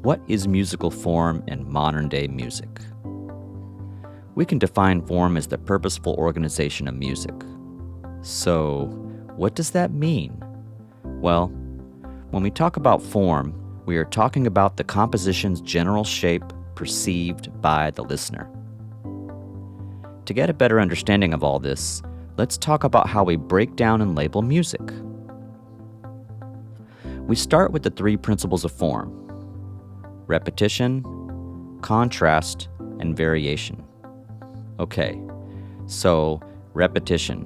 what is musical form in modern-day music? We can define form as the purposeful organization of music. So, what does that mean? Well, when we talk about form, we are talking about the composition's general shape perceived by the listener. To get a better understanding of all this, let's talk about how we break down and label music. We start with the three principles of form: repetition, contrast, and variation. Okay, so repetition.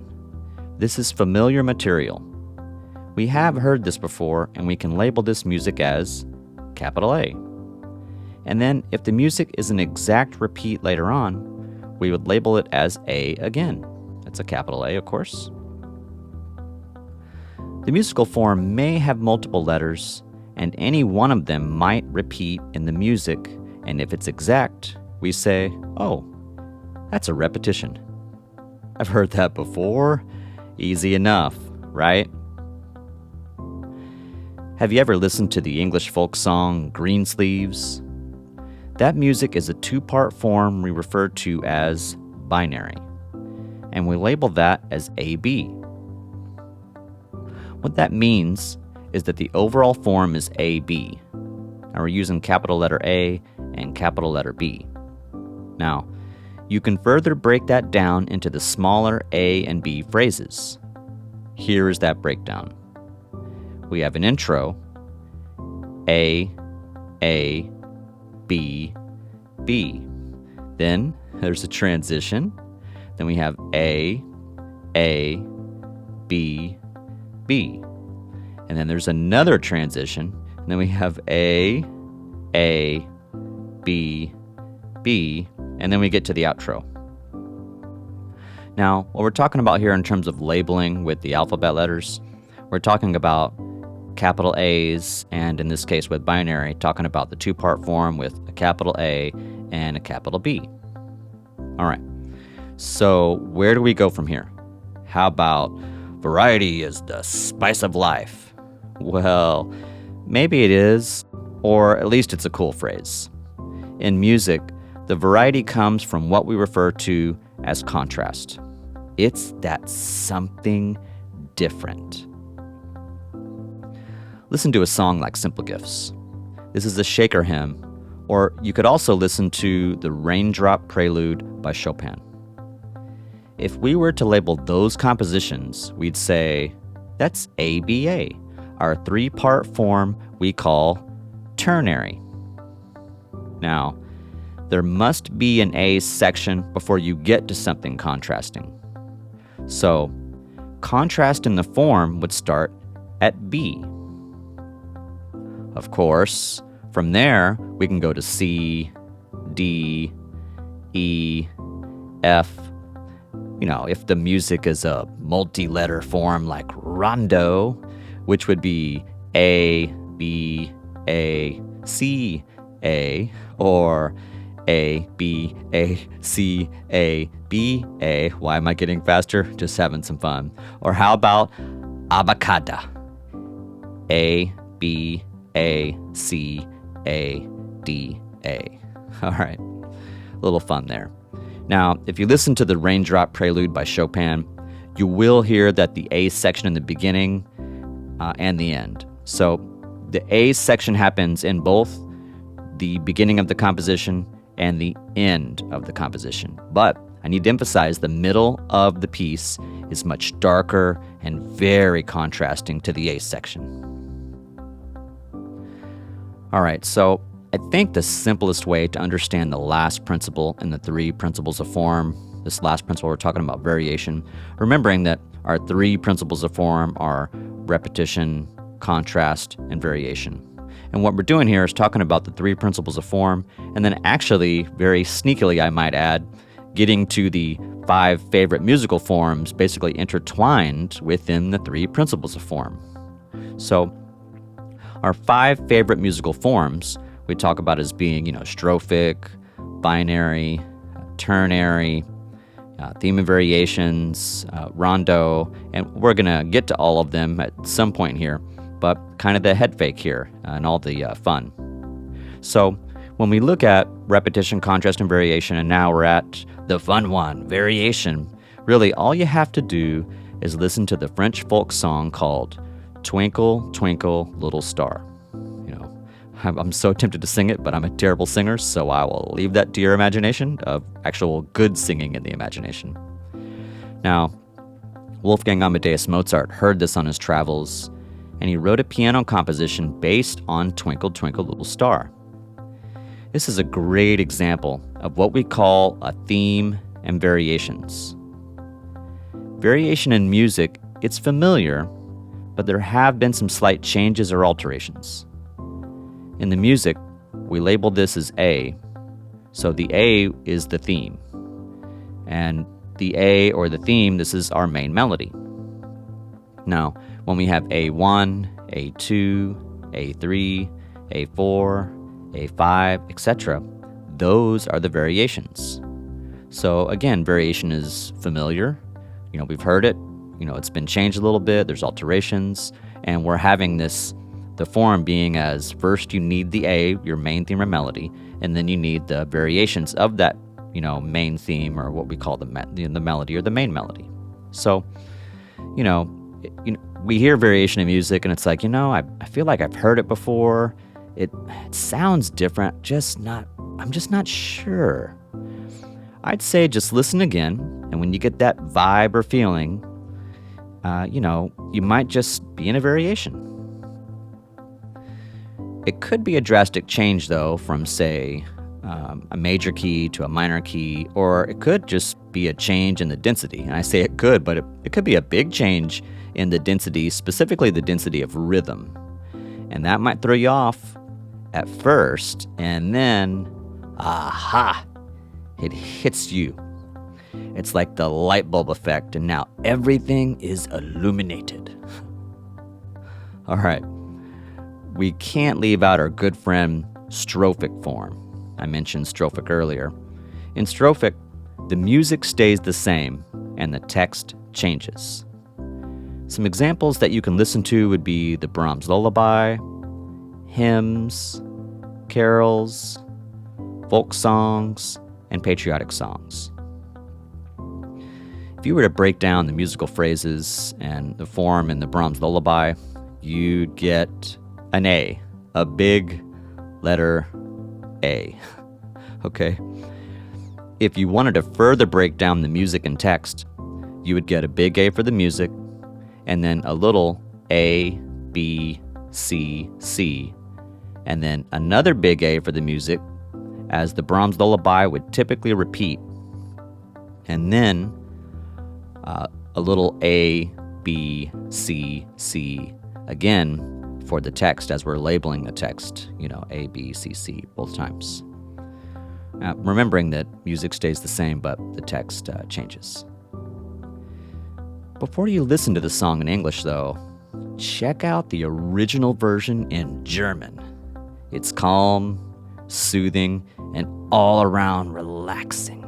This is familiar material. We have heard this before, and we can label this music as capital A. And then if the music is an exact repeat later on, we would label it as A again. That's a capital A, of course. The musical form may have multiple letters, and any one of them might repeat in the music, and if it's exact, we say, oh, that's a repetition. I've heard that before. Easy enough, right? Have you ever listened to the English folk song Greensleeves? That music is a two-part form we refer to as binary, and we label that as AB. What that means is that the overall form is AB, and we're using capital letter A and capital letter B. Now, you can further break that down into the smaller A and B phrases. Here is that breakdown. We have an intro, A, B, B. Then there's a transition. Then we have A, B, B. And then there's another transition. And then we have A, B, B. And then we get to the outro. Now, what we're talking about here in terms of labeling with the alphabet letters, we're talking about capital A's, and in this case with binary, talking about the two-part form with a capital A and a capital B. All right, so where do we go from here? How about variety is the spice of life? Well, maybe it is, or at least it's a cool phrase. In music, the variety comes from what we refer to as contrast. It's that something different. Listen to a song like Simple Gifts. This is a shaker hymn, or you could also listen to the Raindrop Prelude by Chopin. If we were to label those compositions, we'd say, that's ABA, our three-part form we call ternary. Now, there must be an A section before you get to something contrasting. So, contrast in the form would start at B. Of course, from there, we can go to C, D, E, F. You know, if the music is a multi-letter form like Rondo, which would be A, B, A, C, A, or A, B, A, C, A, B, A. Why am I getting faster? Just having some fun. Or how about ABACABA? A, B, A, C, A, D, A. All right, a little fun there. Now, if you listen to the Raindrop Prelude by Chopin, you will hear that the A section in the beginning and the end. So the A section happens in both the beginning of the composition and the end of the composition. But I need to emphasize the middle of the piece is much darker and very contrasting to the A section. All right, so I think the simplest way to understand the last principle in the three principles of form, this last principle we're talking about variation, remembering that our three principles of form are repetition, contrast, and variation. And what we're doing here is talking about the three principles of form, and then actually, very sneakily I might add, getting to the 5 favorite musical forms basically intertwined within the three principles of form. So, our 5 favorite musical forms we talk about as being, strophic, binary, ternary, theme and variations, rondo, and we're going to get to all of them at some point here, but kind of the head fake here and all the fun. So when we look at repetition, contrast, and variation, and now we're at the fun one, variation, really all you have to do is listen to the French folk song called Twinkle, Twinkle, Little Star. I'm so tempted to sing it, but I'm a terrible singer, so I will leave that to your imagination of actual good singing in the imagination. Now, Wolfgang Amadeus Mozart heard this on his travels, and he wrote a piano composition based on Twinkle, Twinkle, Little Star. This is a great example of what we call a theme and variations. Variation in music, it's familiar, but there have been some slight changes or alterations. In the music, we label this as A, so the A is the theme. And the A or the theme, this is our main melody. Now, when we have A1, A2, A3, A4, A5, etc., those are the variations. So again, variation is familiar. We've heard it. It's been changed a little bit. There's alterations. And we're having the form being as first you need the A, your main theme or melody, and then you need the variations of that, main theme or what we call the melody or the main melody. So, we hear variation in music and it's like, I feel like I've heard it before. It sounds different, I'm just not sure. I'd say just listen again, and when you get that vibe or feeling, you might just be in a variation. It could be a drastic change, though, from, say, a major key to a minor key, or it could just be a change in the density. And I say it could, but it could be a big change in the density, specifically the density of rhythm. And that might throw you off at first, and then, aha, it hits you. It's like the light bulb effect, and now everything is illuminated. All right. We can't leave out our good friend strophic form. I mentioned strophic earlier. In strophic, the music stays the same and the text changes. Some examples that you can listen to would be the Brahms Lullaby, hymns, carols, folk songs, and patriotic songs. If you were to break down the musical phrases and the form in the Brahms Lullaby, you'd get an A, a big letter A. Okay? If you wanted to further break down the music and text, you would get a big A for the music, and then a little A, B, C, C, and then another big A for the music, as the Brahms Lullaby would typically repeat, and then a little A, B, C, C, again, for the text as we're labeling the text, A, B, C, C, both times. Remembering that music stays the same, but the text changes. Before you listen to the song in English, though, check out the original version in German. It's calm, soothing, and all around relaxing.